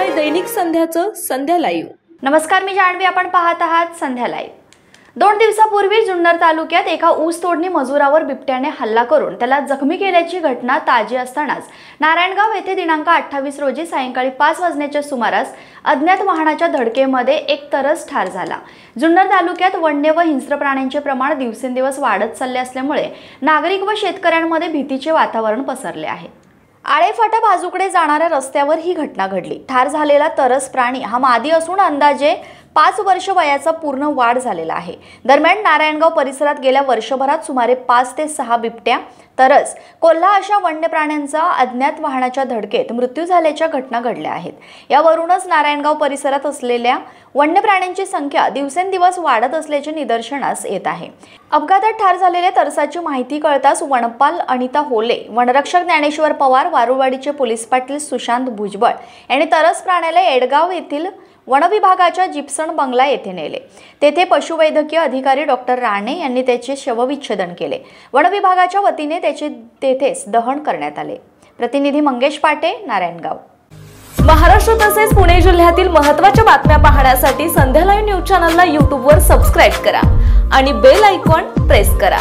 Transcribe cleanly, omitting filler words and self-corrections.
आहे दैनिक संध्याचं संध्या लाईव्ह। नमस्कार, मी जान्हवी, आपण पाहत आहात संध्या लाईव्ह। 2 दिवसापूर्वी जुन्नर तालुक्यात एका ऊस तोडणी मजुरावर बिबट्याने हल्ला करून त्याला जखमी केल्याची घटना ताजी असतानाच नारायणगाव येथे दिनांक 28 रोजी सायंकाळी 5 वाजण्याच्या सुमारास अज्ञात वाहनाच्या धडकेमध्ये एक तरस ठार झाला। जुन्नर तालुक्यात वन्य व हिंस्र प्राण्यांचे प्रमाण दिवसेंदिवस वाढत चालले असल्यामुळे नागरिक व शेतकऱ्यांमध्ये भीतीचे वातावरण पसरले आहे। आळेफाटा बाजूकडे जाणाऱ्या रस्त्यावर ही घटना घडली। ठार झालेला तरस प्राणी हा मादी असून अंदाजे 5 वर्ष वयाचा पूर्ण वाढ झालेला आहे। दरम्यान नारायणगाव परिसरात गेल्या वर्षभरात सुमारे 5 ते 6 बिबट्या, तरस, कोल्हा अशा वन्य प्राण्यांचा अज्ञात वाहनाच्या धडकेत मृत्यू झाल्याच्या घटना घडल्या आहेत। यावरूनच नारायणगाव परिसरात असलेल्या वन्य प्राण्यांची संख्या दिवसेंदिवस वाढत असल्याचे निदर्शनास येत आहे। अपघातात ठार झालेल्या तरसाची माहिती कळताच वनपाल अनिता होले, वनरक्षक ज्ञानेश्वर पवार, वारुवाडीचे पोलीस पाटील सुशांत भुजबळ यांनी तरस प्राण्याला एडगाव येथील वनविभागाच्या जिप्सन बंगला येथे नेले। तेथे पशुवैद्यकीय अधिकारी डॉक्टर राणे यांनी त्याचे शवविच्छेदन केले। वनविभागाच्या वतीने त्याचे तेथेच दहन करण्यात आले। प्रतिनिधी मंगेश पाटे, नारायणगाव। महाराष्ट्र तसेच पुणे जिल्ह्यातील महत्त्वाच्या बातम्या पाहण्यासाठी संध्या लाईव्ह न्यूज चॅनलला YouTube वर सबस्क्राइब करा आणि बेल आयकॉन प्रेस करा।